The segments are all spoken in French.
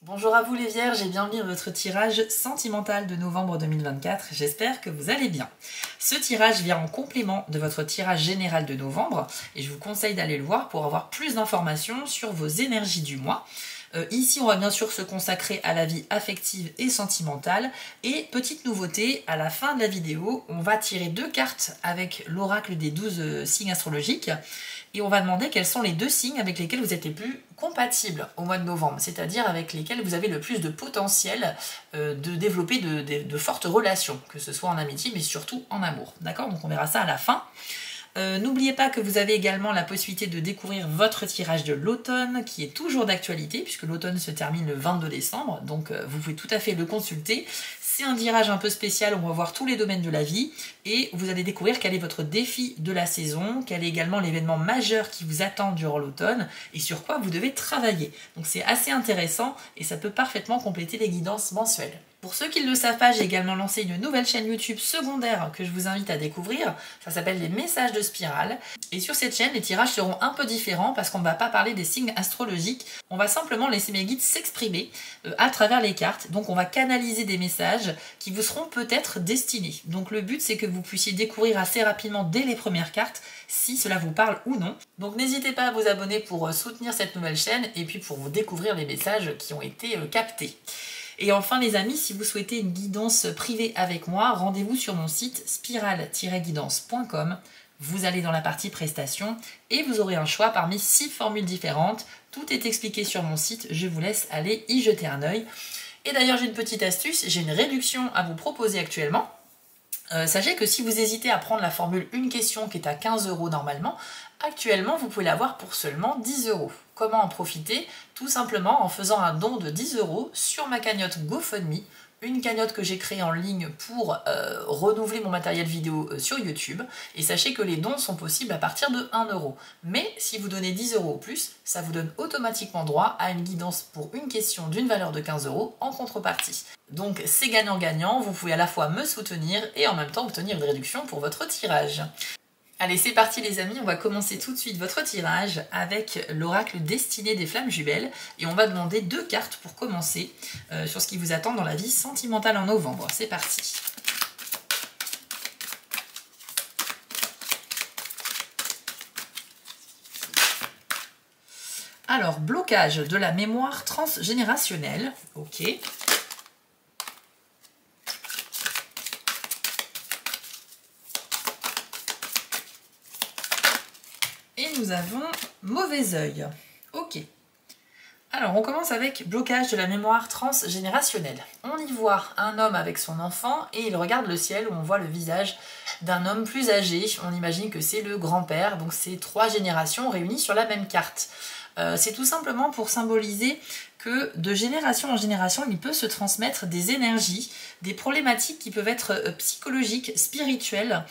Bonjour à vous les Vierges et bienvenue dans votre tirage sentimental de novembre 2024. J'espère que vous allez bien. Ce tirage vient en complément de votre tirage général de novembre et je vous conseille d'aller le voir pour avoir plus d'informations sur vos énergies du mois. Ici, on va bien sûr se consacrer à la vie affective et sentimentale. Et petite nouveauté, à la fin de la vidéo, on va tirer 2 cartes avec l'oracle des 12 signes astrologiques. Et on va demander quels sont les 2 signes avec lesquels vous êtes les plus compatibles au mois de novembre, c'est-à-dire avec lesquels vous avez le plus de potentiel de développer de fortes relations, que ce soit en amitié mais surtout en amour. D'accord? Donc on verra ça à la fin. N'oubliez pas que vous avez également la possibilité de découvrir votre tirage de l'automne qui est toujours d'actualité puisque l'automne se termine le 22 décembre, donc vous pouvez tout à fait le consulter. C'est un tirage un peu spécial où on va voir tous les domaines de la vie et vous allez découvrir quel est votre défi de la saison, quel est également l'événement majeur qui vous attend durant l'automne et sur quoi vous devez travailler. Donc c'est assez intéressant et ça peut parfaitement compléter les guidances mensuelles. Pour ceux qui ne le savent pas, j'ai également lancé une nouvelle chaîne YouTube secondaire que je vous invite à découvrir. Ça s'appelle les messages de spirale. Et sur cette chaîne, les tirages seront un peu différents parce qu'on ne va pas parler des signes astrologiques. On va simplement laisser mes guides s'exprimer à travers les cartes. Donc on va canaliser des messages qui vous seront peut-être destinés. Donc le but, c'est que vous puissiez découvrir assez rapidement dès les premières cartes si cela vous parle ou non. Donc n'hésitez pas à vous abonner pour soutenir cette nouvelle chaîne et puis pour vous découvrir les messages qui ont été captés. Et enfin les amis, si vous souhaitez une guidance privée avec moi, rendez-vous sur mon site spirale-guidance.com. Vous allez dans la partie prestations et vous aurez un choix parmi 6 formules différentes. Tout est expliqué sur mon site, je vous laisse aller y jeter un œil. Et d'ailleurs j'ai une petite astuce, j'ai une réduction à vous proposer actuellement. Sachez que si vous hésitez à prendre la formule une question qui est à 15 € normalement, actuellement vous pouvez l'avoir pour seulement 10 €. Comment en profiter? Tout simplement en faisant un don de 10 € sur ma cagnotte GoFundMe, une cagnotte que j'ai créée en ligne pour renouveler mon matériel vidéo sur YouTube. Et sachez que les dons sont possibles à partir de 1 €. Mais si vous donnez 10 € ou plus, ça vous donne automatiquement droit à une guidance pour une question d'une valeur de 15 € en contrepartie. Donc c'est gagnant-gagnant, vous pouvez à la fois me soutenir et en même temps obtenir une réduction pour votre tirage. Allez, c'est parti les amis, on va commencer tout de suite votre tirage avec l'oracle destiné des flammes jumelles et on va demander 2 cartes pour commencer sur ce qui vous attend dans la vie sentimentale en novembre. C'est parti. Alors, blocage de la mémoire transgénérationnelle, ok. Et nous avons mauvais œil. Ok. Alors, on commence avec blocage de la mémoire transgénérationnelle. On y voit un homme avec son enfant et il regarde le ciel où on voit le visage d'un homme plus âgé. On imagine que c'est le grand-père, donc c'est 3 générations réunies sur la même carte. C'est tout simplement pour symboliser que de génération en génération, il peut se transmettre des énergies, des problématiques qui peuvent être psychologiques, spirituelles,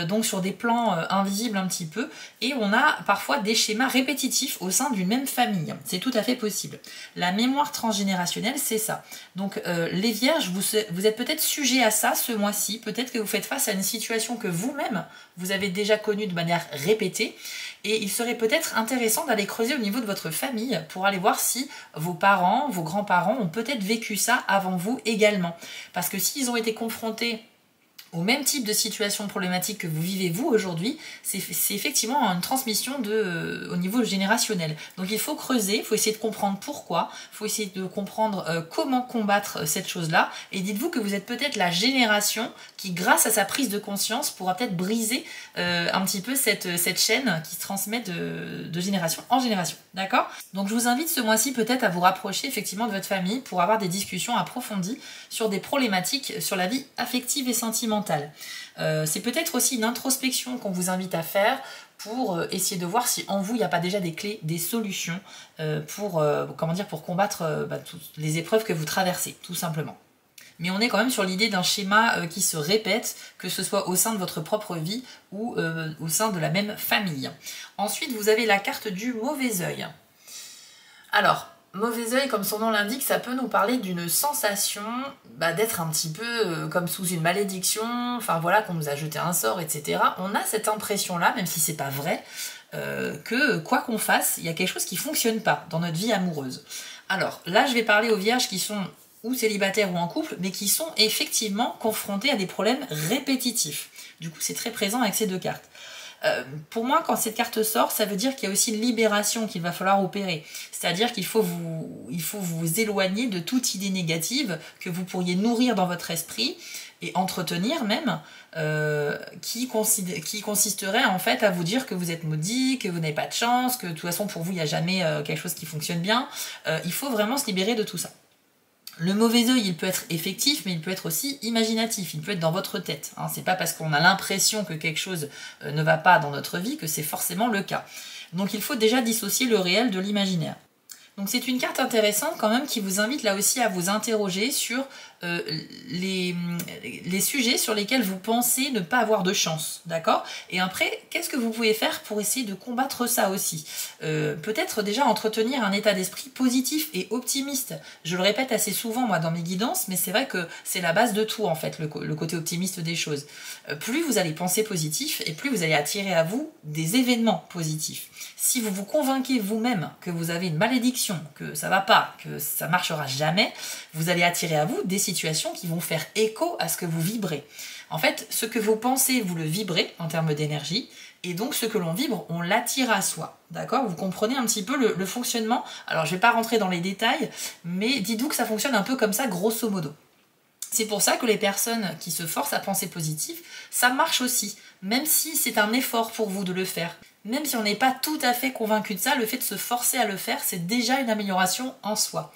donc sur des plans invisibles un petit peu, et on a parfois des schémas répétitifs au sein d'une même famille. C'est tout à fait possible. La mémoire transgénérationnelle, c'est ça. Donc les vierges, vous êtes peut-être sujet à ça ce mois-ci, peut-être que vous faites face à une situation que vous-même, vous avez déjà connue de manière répétée, et il serait peut-être intéressant d'aller creuser au niveau de votre famille pour aller voir si vos parents, vos grands-parents ont peut-être vécu ça avant vous également. Parce que s'ils ont été confrontés au même type de situation problématique que vous vivez vous aujourd'hui, c'est effectivement une transmission au niveau générationnel. Donc il faut creuser, il faut essayer de comprendre pourquoi, il faut essayer de comprendre comment combattre cette chose-là, et dites-vous que vous êtes peut-être la génération qui, grâce à sa prise de conscience, pourra peut-être briser un petit peu cette chaîne qui se transmet de génération en génération. D'accord? Donc je vous invite ce mois-ci peut-être à vous rapprocher effectivement de votre famille pour avoir des discussions approfondies sur des problématiques sur la vie affective et sentimentale. C'est peut-être aussi une introspection qu'on vous invite à faire pour essayer de voir si en vous il n'y a pas déjà des clés, des solutions pour combattre toutes les épreuves que vous traversez, tout simplement. Mais on est quand même sur l'idée d'un schéma qui se répète, que ce soit au sein de votre propre vie ou au sein de la même famille. Ensuite, vous avez la carte du mauvais œil. Alors, mauvais œil, comme son nom l'indique, ça peut nous parler d'une sensation d'être un petit peu comme sous une malédiction, enfin voilà, qu'on nous a jeté un sort, etc. On a cette impression-là, même si c'est pas vrai, que quoi qu'on fasse, il y a quelque chose qui ne fonctionne pas dans notre vie amoureuse. Alors là, je vais parler aux vierges qui sont ou célibataires ou en couple, mais qui sont effectivement confrontés à des problèmes répétitifs. Du coup, c'est très présent avec ces deux cartes. Pour moi, quand cette carte sort, ça veut dire qu'il y a aussi une libération qu'il va falloir opérer. C'est-à-dire qu'il faut vous éloigner de toute idée négative que vous pourriez nourrir dans votre esprit et entretenir même, qui consisterait en fait à vous dire que vous êtes maudit, que vous n'avez pas de chance, que de toute façon pour vous il n'y a jamais quelque chose qui fonctionne bien. Il faut vraiment se libérer de tout ça. Le mauvais œil, il peut être effectif, mais il peut être aussi imaginatif, il peut être dans votre tête. Hein. C'est pas parce qu'on a l'impression que quelque chose ne va pas dans notre vie que c'est forcément le cas. Donc il faut déjà dissocier le réel de l'imaginaire. Donc c'est une carte intéressante quand même qui vous invite là aussi à vous interroger sur les sujets sur lesquels vous pensez ne pas avoir de chance, d'accord? Et après, qu'est-ce que vous pouvez faire pour essayer de combattre ça aussi? Peut-être déjà entretenir un état d'esprit positif et optimiste. Je le répète assez souvent moi dans mes guidances, mais c'est vrai que c'est la base de tout en fait, le côté optimiste des choses. Plus vous allez penser positif et plus vous allez attirer à vous des événements positifs. Si vous vous convainquez vous-même que vous avez une malédiction, que ça va pas, que ça marchera jamais, vous allez attirer à vous des situations qui vont faire écho à ce que vous vibrez. En fait, ce que vous pensez, vous le vibrez en termes d'énergie, et donc ce que l'on vibre, on l'attire à soi. D'accord? Vous comprenez un petit peu le fonctionnement? Alors je ne vais pas rentrer dans les détails, mais dites-vous que ça fonctionne un peu comme ça, grosso modo. C'est pour ça que les personnes qui se forcent à penser positif, ça marche aussi, même si c'est un effort pour vous de le faire. Même si on n'est pas tout à fait convaincu de ça, le fait de se forcer à le faire, c'est déjà une amélioration en soi.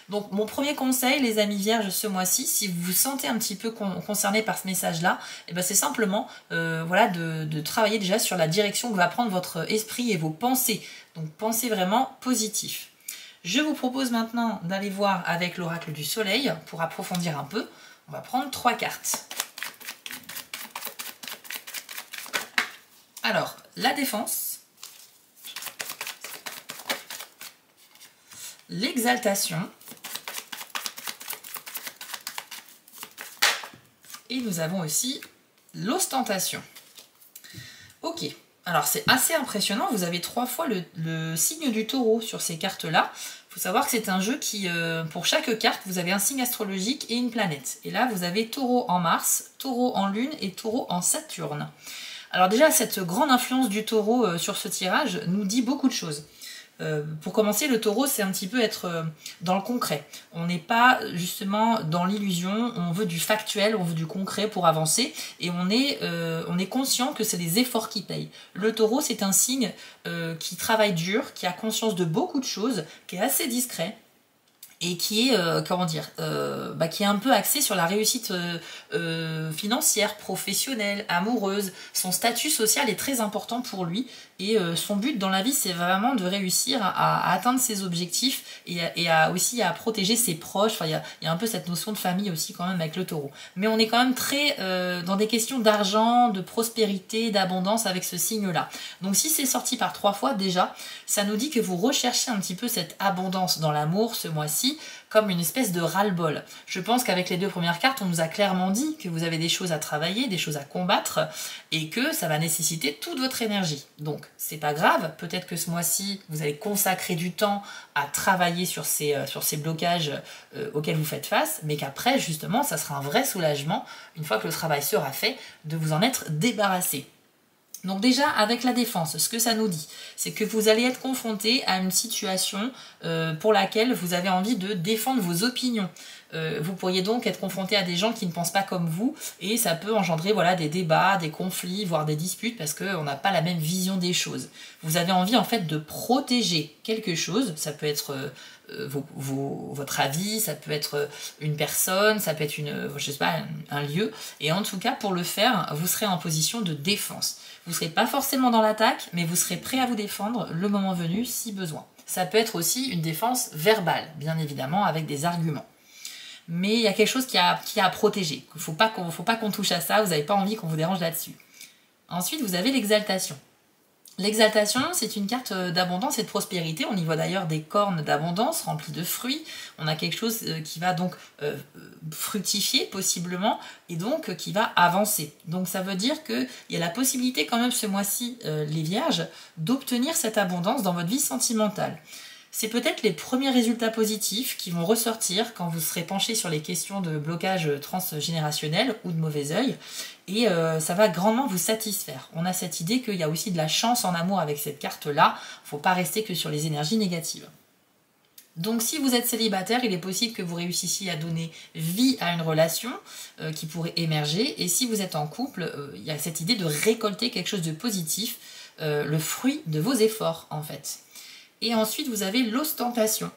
Donc mon premier conseil, les amis vierges, ce mois-ci, si vous vous sentez un petit peu concerné par ce message-là, eh ben c'est simplement voilà, de travailler déjà sur la direction que va prendre votre esprit et vos pensées. Donc pensez vraiment positif. Je vous propose maintenant d'aller voir avec l'oracle du soleil pour approfondir un peu. On va prendre 3 cartes. Alors, la défense, l'exaltation, et nous avons aussi l'ostentation. Ok, alors c'est assez impressionnant, vous avez 3 fois le signe du taureau sur ces cartes-là. Il faut savoir que c'est un jeu qui, pour chaque carte, vous avez un signe astrologique et une planète. Et là, vous avez taureau en Mars, taureau en Lune et taureau en Saturne. Alors déjà, cette grande influence du taureau sur ce tirage nous dit beaucoup de choses. Pour commencer, le taureau, c'est un petit peu être dans le concret. On n'est pas justement dans l'illusion, on veut du factuel, on veut du concret pour avancer, et on est conscient que c'est les efforts qui payent. Le taureau, c'est un signe qui travaille dur, qui a conscience de beaucoup de choses, qui est assez discret, et qui est, qui est un peu axé sur la réussite financière, professionnelle, amoureuse. Son statut social est très important pour lui, et son but dans la vie, c'est vraiment de réussir à atteindre ses objectifs et aussi à protéger ses proches. Enfin, il y a un peu cette notion de famille aussi quand même avec le taureau. Mais on est quand même très dans des questions d'argent, de prospérité, d'abondance avec ce signe-là. Donc si c'est sorti par 3 fois déjà, ça nous dit que vous recherchez un petit peu cette abondance dans l'amour ce mois-ci, comme une espèce de ras-le-bol. Je pense qu'avec les 2 premières cartes, on nous a clairement dit que vous avez des choses à travailler, des choses à combattre, et que ça va nécessiter toute votre énergie. Donc, c'est pas grave, peut-être que ce mois-ci, vous allez consacrer du temps à travailler sur ces blocages auxquels vous faites face, mais qu'après, justement, ça sera un vrai soulagement, une fois que le travail sera fait, de vous en être débarrassé. Donc déjà, avec la défense, ce que ça nous dit, c'est que vous allez être confronté à une situation pour laquelle vous avez envie de défendre vos opinions. Vous pourriez donc être confronté à des gens qui ne pensent pas comme vous, et ça peut engendrer voilà, des débats, des conflits, voire des disputes, parce qu'on n'a pas la même vision des choses. Vous avez envie en fait de protéger quelque chose, ça peut être votre avis, ça peut être une personne, ça peut être je sais pas, un lieu, et en tout cas pour le faire, vous serez en position de défense. Vous ne serez pas forcément dans l'attaque, mais vous serez prêt à vous défendre le moment venu si besoin. Ça peut être aussi une défense verbale, bien évidemment, avec des arguments. Mais il y a quelque chose qui a à protéger. Il ne faut pas qu'on touche à ça, vous n'avez pas envie qu'on vous dérange là-dessus. Ensuite, vous avez l'exaltation. L'exaltation, c'est une carte d'abondance et de prospérité. On y voit d'ailleurs des cornes d'abondance remplies de fruits. On a quelque chose qui va donc fructifier possiblement et donc qui va avancer. Donc ça veut dire qu'il y a la possibilité quand même ce mois-ci, les vierges, d'obtenir cette abondance dans votre vie sentimentale. C'est peut-être les premiers résultats positifs qui vont ressortir quand vous serez penché sur les questions de blocage transgénérationnel ou de mauvais œil. Et ça va grandement vous satisfaire. On a cette idée qu'il y a aussi de la chance en amour avec cette carte-là. Il ne faut pas rester que sur les énergies négatives. Donc si vous êtes célibataire, il est possible que vous réussissiez à donner vie à une relation qui pourrait émerger. Et si vous êtes en couple, il y a cette idée de récolter quelque chose de positif, le fruit de vos efforts en fait. Et ensuite, vous avez l'ostentation.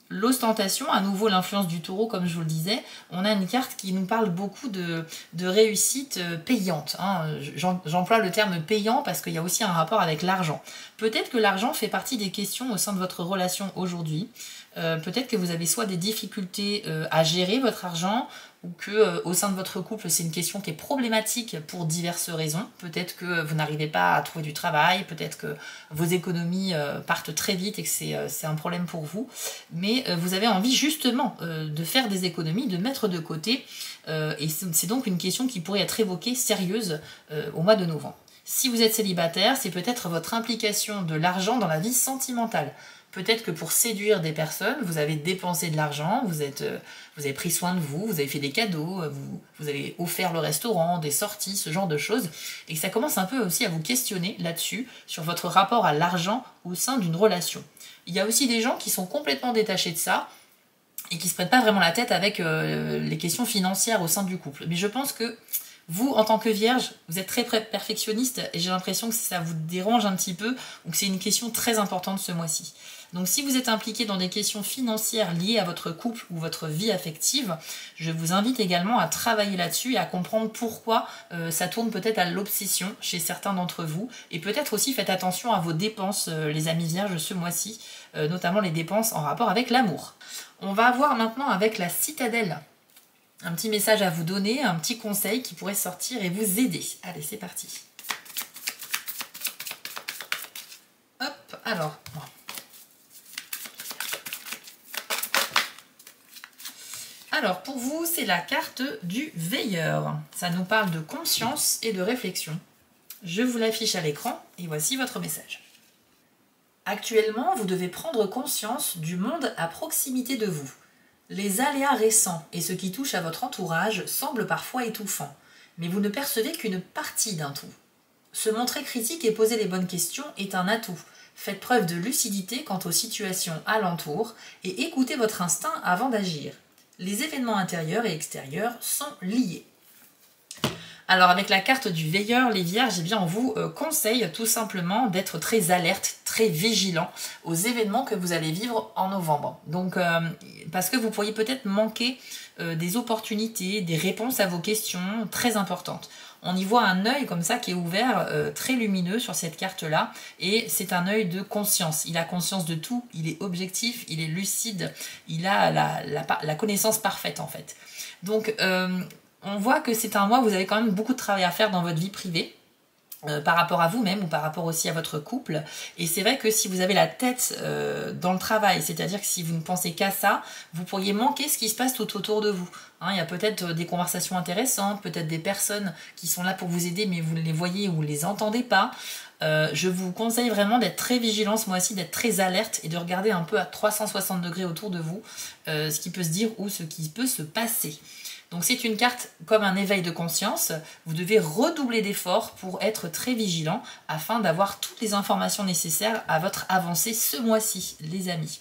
L'ostentation, à nouveau l'influence du taureau, comme je vous le disais, on a une carte qui nous parle beaucoup de réussite payante. Hein. J'emploie le terme payant parce qu'il y a aussi un rapport avec l'argent. Peut-être que l'argent fait partie des questions au sein de votre relation aujourd'hui. Peut-être que vous avez soit des difficultés à gérer votre argent, ou que au sein de votre couple, c'est une question qui est problématique pour diverses raisons. Peut-être que vous n'arrivez pas à trouver du travail, peut-être que vos économies partent très vite et que c'est un problème pour vous. Mais vous avez envie justement de faire des économies, de mettre de côté. Et c'est donc une question qui pourrait être évoquée sérieuse au mois de novembre. Si vous êtes célibataire, c'est peut-être votre implication de l'argent dans la vie sentimentale. Peut-être que pour séduire des personnes, vous avez dépensé de l'argent, vous avez pris soin de vous, vous avez fait des cadeaux, vous avez offert le restaurant, des sorties, ce genre de choses. Et que ça commence un peu aussi à vous questionner là-dessus, sur votre rapport à l'argent au sein d'une relation. Il y a aussi des gens qui sont complètement détachés de ça et qui ne se prennent pas vraiment la tête avec les questions financières au sein du couple. Mais je pense que vous, en tant que vierge, vous êtes très perfectionniste et j'ai l'impression que ça vous dérange un petit peu ou que c'est une question très importante ce mois-ci. Donc si vous êtes impliqué dans des questions financières liées à votre couple ou votre vie affective, je vous invite également à travailler là-dessus et à comprendre pourquoi ça tourne peut-être à l'obsession chez certains d'entre vous. Et peut-être aussi faites attention à vos dépenses, les amis vierges, ce mois-ci, notamment les dépenses en rapport avec l'amour. On va voir maintenant avec la citadelle un petit message à vous donner, un petit conseil qui pourrait sortir et vous aider. Allez, c'est parti. Hop, alors... Bon. Alors, pour vous, c'est la carte du veilleur. Ça nous parle de conscience et de réflexion. Je vous l'affiche à l'écran et voici votre message. Actuellement, vous devez prendre conscience du monde à proximité de vous. Les aléas récents et ce qui touche à votre entourage semblent parfois étouffants, mais vous ne percevez qu'une partie d'un tout. Se montrer critique et poser les bonnes questions est un atout. Faites preuve de lucidité quant aux situations alentour et écoutez votre instinct avant d'agir. Les événements intérieurs et extérieurs sont liés. Alors avec la carte du veilleur, les vierges, eh bien, on vous conseille tout simplement d'être très alerte, très vigilant aux événements que vous allez vivre en novembre. Donc parce que vous pourriez peut-être manquer des opportunités, des réponses à vos questions très importantes. On y voit un œil comme ça qui est ouvert, très lumineux sur cette carte-là, et c'est un œil de conscience. Il a conscience de tout, il est objectif, il est lucide, il a la connaissance parfaite en fait. Donc on voit que c'est un mois où vous avez quand même beaucoup de travail à faire dans votre vie privée, par rapport à vous-même ou par rapport aussi à votre couple. Et c'est vrai que si vous avez la tête dans le travail, c'est-à-dire que si vous ne pensez qu'à ça, vous pourriez manquer ce qui se passe tout autour de vous. Hein, il y a peut-être des conversations intéressantes, peut-être des personnes qui sont là pour vous aider, mais vous ne les voyez ou ne les entendez pas. Je vous conseille vraiment d'être très vigilant ce mois-ci, d'être très alerte et de regarder un peu à 360 degrés autour de vous ce qui peut se dire ou ce qui peut se passer. Donc c'est une carte comme un éveil de conscience. Vous devez redoubler d'efforts pour être très vigilant afin d'avoir toutes les informations nécessaires à votre avancée ce mois-ci, les amis.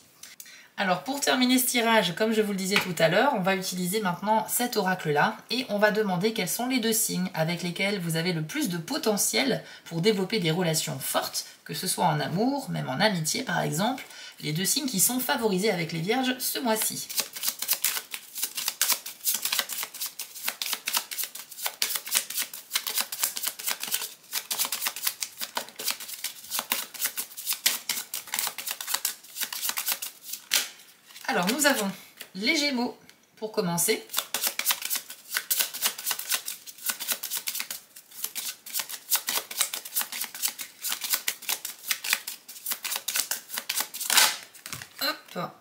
Alors pour terminer ce tirage, comme je vous le disais tout à l'heure, on va utiliser maintenant cet oracle-là et on va demander quels sont les 2 signes avec lesquels vous avez le plus de potentiel pour développer des relations fortes, que ce soit en amour, même en amitié par exemple, les 2 signes qui sont favorisés avec les vierges ce mois-ci. Alors, nous avons les Gémeaux pour commencer.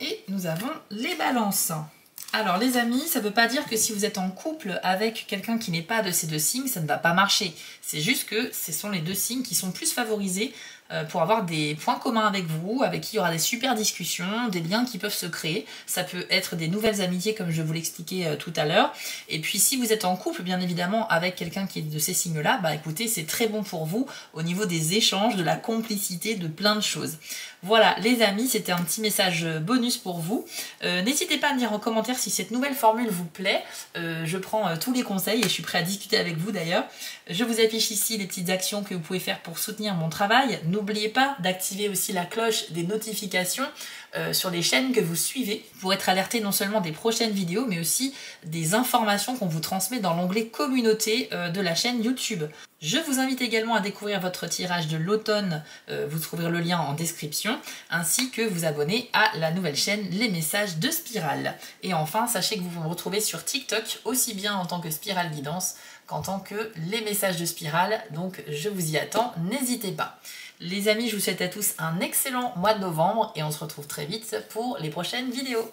Et nous avons les balances. Alors les amis, ça ne veut pas dire que si vous êtes en couple avec quelqu'un qui n'est pas de ces deux signes, ça ne va pas marcher. C'est juste que ce sont les deux signes qui sont plus favorisés pour avoir des points communs avec vous, avec qui il y aura des super discussions, des liens qui peuvent se créer. Ça peut être des nouvelles amitiés comme je vous l'expliquais tout à l'heure. Et puis si vous êtes en couple, bien évidemment, avec quelqu'un qui est de ces signes-là, bah écoutez, c'est très bon pour vous au niveau des échanges, de la complicité, de plein de choses. Voilà les amis, c'était un petit message bonus pour vous. N'hésitez pas à me dire en commentaire si cette nouvelle formule vous plaît. Je prends tous les conseils et je suis prêt à discuter avec vous d'ailleurs. Je vous affiche ici les petites actions que vous pouvez faire pour soutenir mon travail. N'oubliez pas d'activer aussi la cloche des notifications sur les chaînes que vous suivez pour être alerté non seulement des prochaines vidéos mais aussi des informations qu'on vous transmet dans l'onglet communauté de la chaîne YouTube. Je vous invite également à découvrir votre tirage de l'automne, vous trouverez le lien en description, ainsi que vous abonner à la nouvelle chaîne Les Messages de Spiral. Et enfin, sachez que vous me retrouvez sur TikTok, aussi bien en tant que Spiral Guidance qu'en tant que Les Messages de Spiral, donc je vous y attends, n'hésitez pas. Les amis, je vous souhaite à tous un excellent mois de novembre et on se retrouve très vite pour les prochaines vidéos.